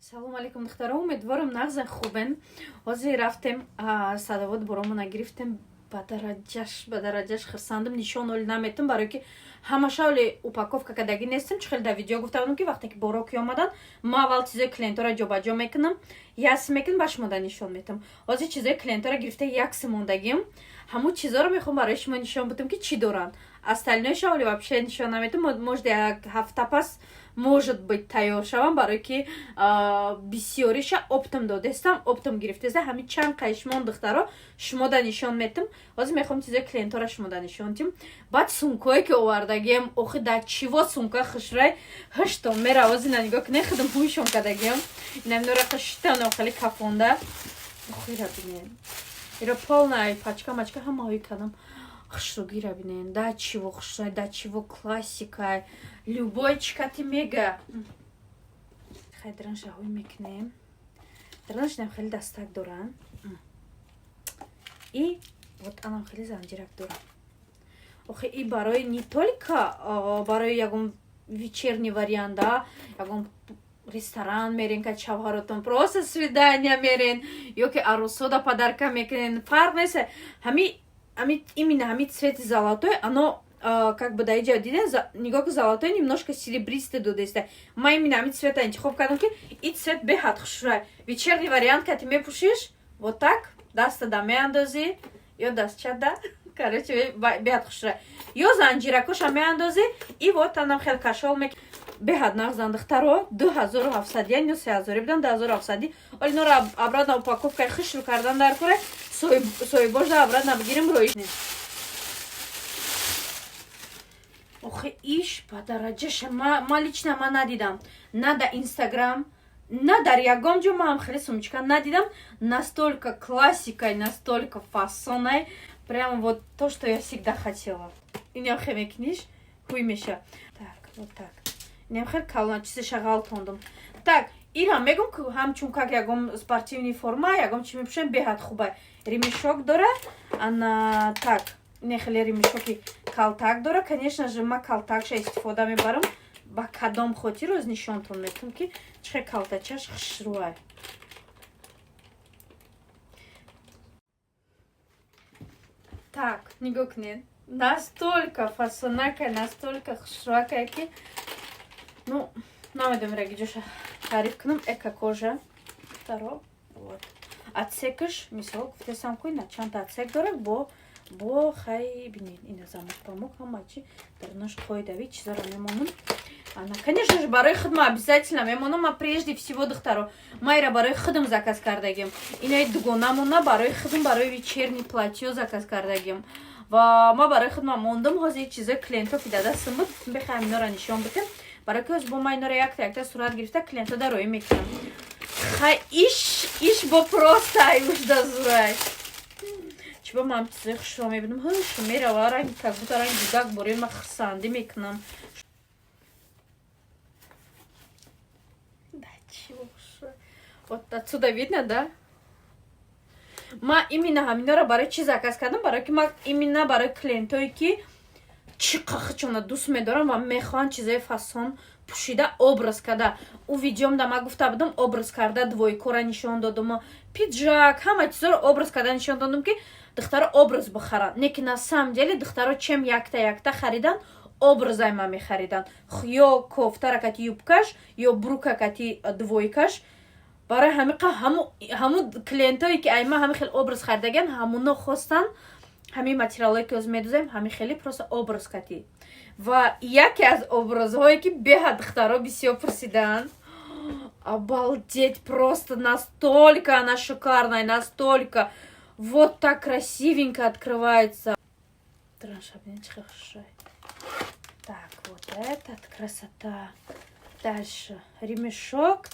салом алейкум духтаро, умедворам нағзан хубен. Ҳозир рафтем садовод боромона гирифтем ба дараҷаш хирсандам нишон оли наметам, барои ки ҳамаша оли упаковка кадаги нестем. Чухел да видео гуфта будам ки вақте ки боро ки омадан ма аввал чизои клиентора ҷобаҷо мекунам, яс мекунам, ба шумо да нишон метам. Ҳозир чизои клиентора гирифта якси мондагим, ҳамун чизоро мехоҳам барои шумо нишон будам ки чӣ доранд. Остальное оли вообще нишон наметам. Может як ҳафта пас может быть тайёр шавам, барои ки бисёриша оптам додестам, оптам гирифтеста. ҳамин чанд қайшмон духтаро шумо да нишон метам. ҳозир мехоҳам чизои клиентора шумо да нишон тим. Баъд сумкое ки овардагиам, охи да чиво сумка хишрай хиштон мера. ҳозир на нигоҳ кунед худам ҳуйшон кадагиам. Инаминора хиштан охали кафонда. охира бинен. Ира полная пачка мачка ҳамаҳои кадам. Хшругира бинен, да чего хшрай, да чего классика, любой чикати мега. Хай драншаҳои мекунем. Дранш нам хеле дастак доран. И вот анам хеле занҷирак доран. Охе и барои не только барои ягон вечерний вариант, да, ягон ресторан мерен, ка чавҳаротон просто свидания мерен, ё ки аросода подарка мекунен, фарқ нест. Именно ҳамин цвети золотой, оно как бы да иҷо диден, нигоҳ золотой немножко серебристый додеста. Ма именно ҳамин цвета интихоб кардам ки ин цвет беҳад хушрай. Вечерний вариант ка ти мепӯшиш, вот так даста да меандозӣ, ё дастчада, короче беҳад хушрай. Ё занҷиракоша меандозӣ, и вот анам хел кашол мек беҳад нағзан духтаро 2700 ё 3000 будан 2700. Оли инора обратно упаковкаи хишру кардан дар кора. Соибожда обратно бигирем роиш. Охе иш ба дараҷаша ма лично ма надидам. На да Инстаграм, на дар ягон ҷо ма ҳам хеле сумчка надидам. Настолько классикой, настолько фасонной. Прямо вот то, что я всегда хотела. Инем хе мекуниш, хуй меша. Так, вот так. Инем хе калон чизеша ғалтондум. Так, ира мегум ки ҳамчун как ягон спортивный форма, ягон чи мепӯшем беҳад хубай. Ремешок дора, ана так, не хеле ремешоки калтак дора. Конечно же, ма калтакша истифода мебарам. Ба кадом хотир роз нишонтон метам ки чихе калтачаш хишруай. Так, нигоҳ кунед. Настолько фасонакай, настолько хишруакай ки, ну, намедонам рагиҷоша тариф кунам. Эко кожа. Второ, вот. Отсекаш, мисол гуфтесам ки на чанда отсек дора, бо хай бинен ина замок памук ҳамачи дар наш қоидави чизаро мемонам. Ана конечно же барои худам обязательно мемонам. Ма прежде всего духтаро ма ира барои худам заказ кардагим. Инаи дугонамона барои худам барои вечерний платьё заказ кардагим. Ва ма барои худам мондам. ҳозир чизои клиентов ида дастам буд, бехаем инора нишон битем, барои ки ҳозир бо ма инора якта сурат гирифта клиента дарои мекунам. Хай иш бо просто уж да зурай. Чиба мам чизои хушро мебинам. Ҳуш мерава ранги как будто ранги дудак бори ма хирсандӣ мекунам. Да чиво хушро. Вот отсюда видно, да? Ма именно ҳаминора барои чи заказ кардам, барои ки ма именно барои клиентое ки чи қахчона дӯст медорам ва мехоҳанд чизои фасон пӯшида образ карда. У видеом да ма гуфта будам образ карда двойкора нишон додам, пиджак, ҳама чизоро образ карда нишон додам ки духтаро образ бихаранд. Не ки на самом деле духтаро чем якта харидан, образай ма мехаридан. Ё кофта ракати юбкаш, ё брука кати двойкаш. Барои ҳамун клиентое ки ай ма ҳамин хел образ харидаган, ҳамуно хостан ҳамин материалое ки ҳозир медозем, ҳамин хели просто образ кати. Ва яке аз образҳое ки беҳад духтаро бисёр пурсидаанд. Обалдеть, просто настолько она шикарная, настолько вот так красивенько открывается. Так, вот этот красота. Дальше ремешок.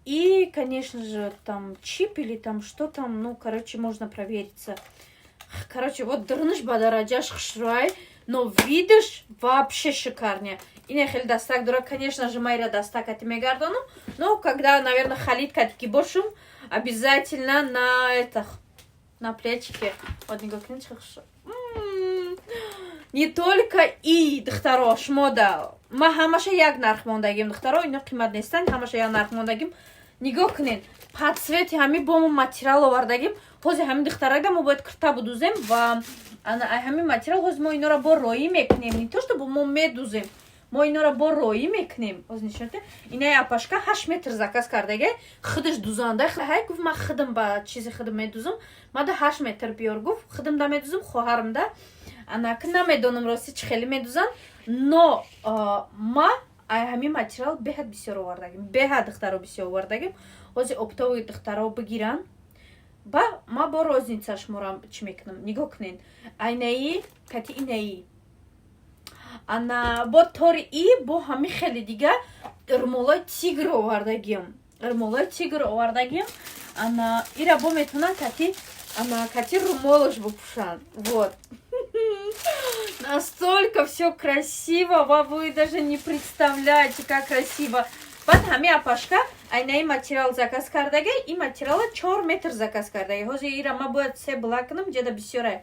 И, конечно же, там чип или там что там, ну, короче, можно провериться. Короче, вот дырныш бадараджаш хшрай, но видишь, вообще шикарнее. И не хель дастак дура, конечно же, майра дастак от мегардону, но когда, наверное, халит катики бошум, обязательно на плечике. Вот не говорю, не только и духтаро шмода. Ма ҳамаша як нарх мондагим духтаро, ино қимат нестанд, ҳамаша як нарх мондагим. нигоҳ кунед, подсвети ҳами бо мо материал овардагим. ҳозир ҳами духтарага мо бояд кирта будузем ва ҳами материал ҳозир мо инора бо роӣ мекунем. Не то што мо медузем, мо инора бо роӣ мекунем. ҳозир нишонте инаи апашка 8 метр заказ кардаге, хидаш дузанда. ҳай гуфт ман хидам ба чизи хидам медузам. Мада 8 метр биёр гуфт, хидам да медузам, хоҳарам да. Анаки намедонам рости чӣ хеле медузан, но ма ҳами материал беҳад бисёр овардагим, беҳад духтаро бисёр овардагим. ҳозир оптовои духтаро бигиран, ба ма бо розницаш морам чӣ мекунам. нигоҳ кунед, айнаи кати инаи ана бо тори и бо ҳами хеле дига румолои тигр овардагим, румолои тигр овардагим. ана ира бо метавонанд кати румолаш бупӯшанд. Вот. Настолько все красиво, вы даже не представляете, как красиво. Баъд ҳами апашка айнаи материал заказ кардаге, и материала 4 метр заказ кардаге. ҳозир ира ма бояд 3 блак кунам, ҷеда бисёре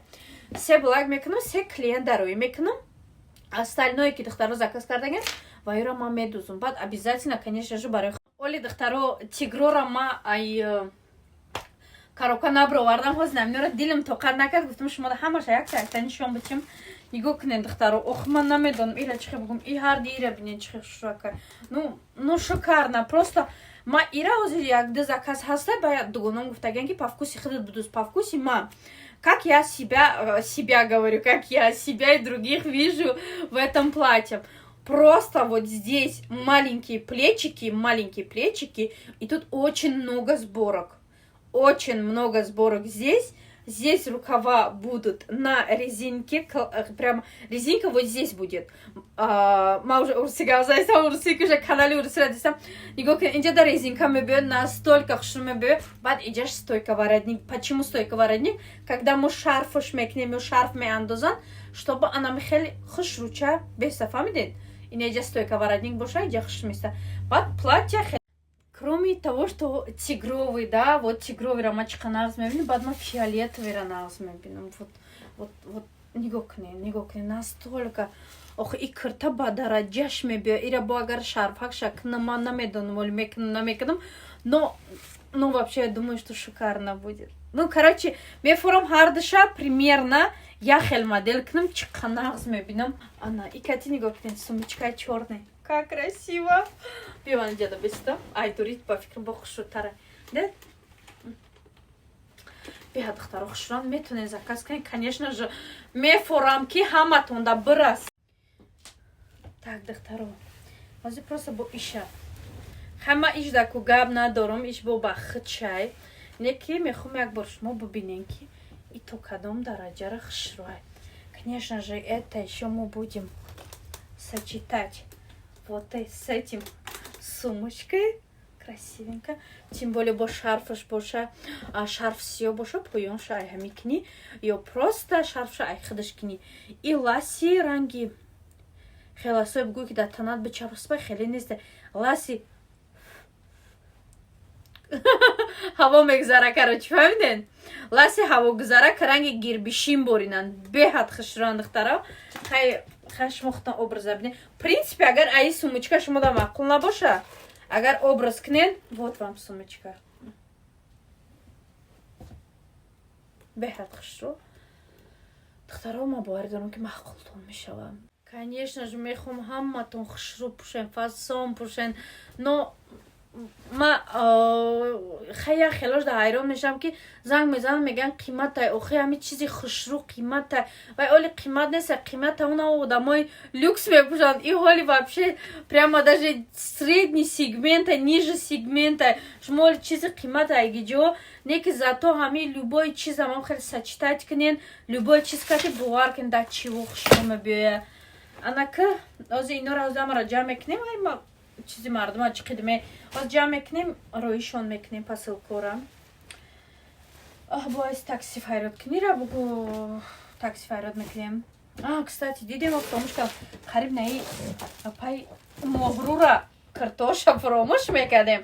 3 блак мекунам, 3 клиент дароӣ мекунам. Остальное ки духтаро заказ кардаге ва ира ма медузам. Баъд обязательно, конечно же, барои оли духтаро тигрора ма ай карока набровардам. ҳозир наминора дилам тоқат накард, гуфтам шумо ҳамаша якта нишон бачим. нигоҳ кунед духтаро, ох ман намедонам ира чӣ бигум. И ҳарди ира бинед чӣ шуака. Ну шикарно, просто ма ира ҳозир як-ду заказ ҳаста, ба дугонам гуфтагем ки по вкуси худат будуз, по вкуси ма. Как я себя говорю, как я себя и других вижу в этом платье. Просто вот здесь маленькие плечики, и тут очень много сборок. Очень много сборок здесь. Здесь рукава будут на резинке, прям резинка вот здесь будет. Ма уже урсига азайсам, урсик уже канали урсирадисам. Нигоҳ кунед, инҷа да резинка мебиёд, настолько хушрӯ мебиёд. Баъд инҷаш стойка воротник. Почему стойка воротник? Когда мы шарфаш мекунем, шарф меандозан, чтобы она хеле хушрӯча беста, фаҳмидед? Инҷа стойка воротник боша, инҷа хушрӯ места. Баъд платья, кроме того, что тигровый, да, вот тигровый рамачка нағз мебинем, баъд ма фиолетовый нағз мебинем. Вот нигоҳ кунед, настолько ох и кирта ба дараҷаш мебиёд. Ира бо агар шарфакша кунам, ман намедонам оли мекунам, намекунам, но вообще я думаю, что шикарно будет. Ну, короче, мефурам ҳардуша примерно я хел модель кунам, чиқа нағз мебинам. Ана и кати нигоҳ кунед, сумочка чёрная. Как красиво! Биван деда беста. Ай, дурит по фикрам бо хушрутара. Да? Беҳад духтаро хушран метавонед заказ кунед. Конечно же, мефорам ки ҳаматон да бирас. Так, духтаро. ҳозир просто бо иша. Ҳама иш да ку гап надорам, иш бо ба хичай. Неки мехом як бор шумо бибинем ки и то кадом дараҷара хушрӯай. Конечно же, это ещё мы будем сочетать вот с этим сумочкой. Красивенько. Тем более бо шарфаш боша, шарф сиё боша, поёнша ай ҳами кини, ё просто шарфша ай хидаш кини. И ласи ранги хеласой бигӯй ки дар танат бичаспай хеле нест. Ласи ҳаво мегзара, короче, фаҳмиден? Ласи ҳавогузарак ранги гирбишин боринанд. Беҳад хушрӯанд духтаро. хашмохтан образ бинед. В принципе, агар ай сумочка шумо да маъқул набоша, агар образ кунед, вот вам сумочка. Беҳад хушрӯ. духтаро ма бовар дорам ки маъқултон мешавам. Конечно же, мехом ҳаматон хушрӯ пӯшен, фасон пӯшен, но ма хелош да ҳайрон мешавам ки занг мезанам, меган қиматай, охи ҳами чизи хушрӯ қиматай. Вай оли қимат неста, қимата уна одамои люкс мепӯшанд. И ҳоли вообще прямо даже средний сегментай, ниже сегментай. Шумо оли чизи қиматай гиҷо, не ки зато ҳами любой чиз ҳамам хеле сочетать кунен, любой чиз кати бовар кунен, да чиво хушрӯ мебиёя. Анака ҳозир инора ҳозир ҳамаро ҷамъ мекунем, ай ма чизи мардума чӣ қидме ҳозир ҷамъ мекунем, роишон мекунем посылкора. Боис такси файрод кунира бугу такси файрод мекунем. Кстати, дидем фаромӯшка қариб наи пай моҳрура картоша фаромӯш мекардем.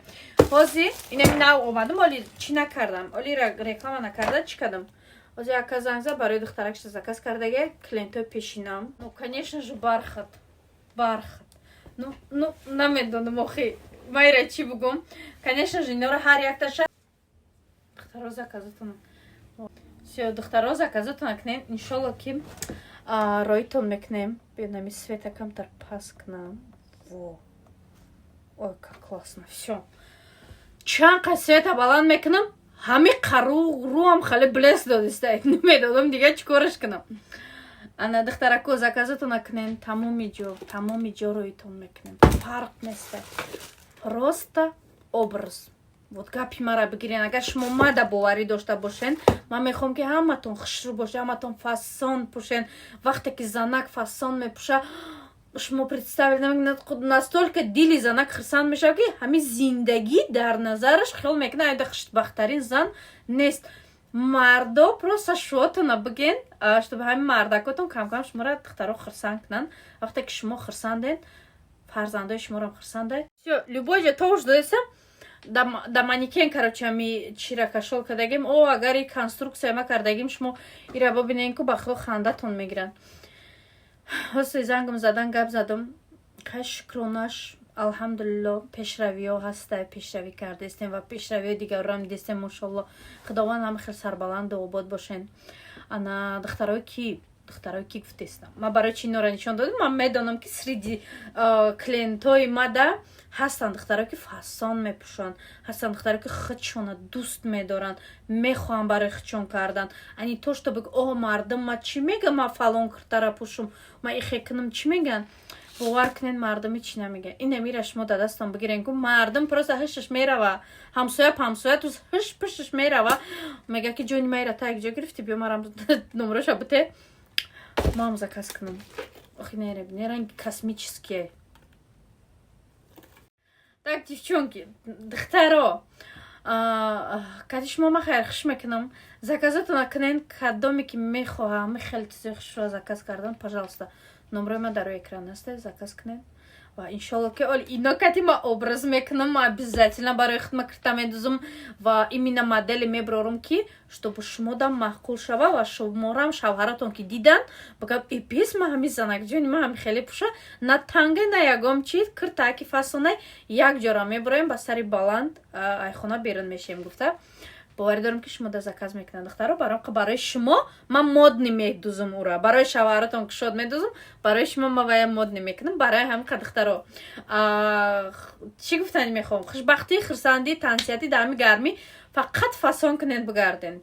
ҳозир инами нав омадам, оли чӣ накардам, оли реклама накарда чӣ кардам. ҳозир яка занг зад барои духтаракша заказ кардаге клиентои пешинам. Ну, конечно же, бархат. Ну, намедонам охи майра чӣ бугум? Конечно же, инора ҳар якташа духтаро заказатон. Всё, духтаро заказатон кунем. Иншалло ки ройтон мекунем. Бинами света камтар пас кунам. Во. Ой, как классно. Всё. Чанд қад света баланд мекунам, ҳами қаруғ хали блес додиста. Намедодам дига чӣ кораш кунам. Ана духтарако заказатон кунем. Тамоми ҷо ройтон мекунем. Фарқ неста. Просто образ. Вот гапи мара бигирен. Агар шумо мада боварӣ дошта бошен, ман мехоҳам ки ҳаматон хушрӯ бошед, ҳаматон фасон пӯшен. Вақте ки занак фасон мепӯша, шумо представед настолько дили занак хирсанд мешавад ки ҳамин зиндагӣ дар назараш хиёл мекунад айда хушбахттарин зан нест. Мардо просто шуотона биген, чтобы ҳамин мардакотон кам-кам шуморо духтаро хирсанд кунанд. Вақте ки шумо хирсандед, фарзандои шуморо хирсандед. Всё, любой ҷо то уж додесам. Да манекен, короче, ами чира кашол кардагим. О, агар и конструкция ма кардагим, шумо ира бобинен ки ба худо хандатон мегиранд. ҳоси зангам задан гап задам. Хай шукронаш, алҳамдулилло, пешравиҳо ҳаста, пешравӣ кардестем ва пешравиҳои дигарам дидестем, мошалло. Худованд ҳама хел сарбаланду обод бошен. Ана духтарои ки гуфтестам. Ман барои чӣ инора нишон додам? Ман медонам ки среди клиентои мада ҳастанд духтарои ки фасон мепӯшанд, ҳастанд духтарои ки хичона дӯст медоранд, мехоҳанд барои хичон кардан. Ани то што биг о мардам ма чӣ мега, ма фалон куртара пӯшум, ма ихе кунам, чӣ меган? бовар кунед, мардами чӣ намеган. Инамира шумо да дастон бигирен ки мардам просто ҳишаш мерава, ҳамсоя ту ҳиш пишаш мерава, мега ки ҷони майра та як ҷо гирифти, биё марам номероша бите. Мам заказ кунам. Охи не ранги космические. Так, девчонки, духтаро, кади шумо ма хайр хуш мекунам. Заказатон кунен кадоме ки мехоҳам, хеле чизои хушро заказ кардан, пожалуйста. Номерои ма дар экран аст, заказ кунен. Ва иншалло ки ино кати ма образ мекунам, обязательно барои худма кирта медузам ва именно модели меброрам ки чтобы шумо дам маъқул шава ва шуморам шавҳаратон ки дидан багам эпес ма ҳами занакҷони ма ҳами хеле пӯша на танга на ягом чиз киртаки фасонай як ҷора меброем ба сари баланд айхона берун мешем гуфта. боварӣ дорам ки шумо да заказ мекунад духтаро барои шумо ман модни медузам ура, барои шавҳаратон кушод медузам, барои шумо ма вая модни мекунам, барои ҳамқа духтаро чӣ гуфтани мехоҳам хушбахтӣ, хирсандӣ, тансиятӣ да ҳами гармӣ фақат фасон кунед бигарден.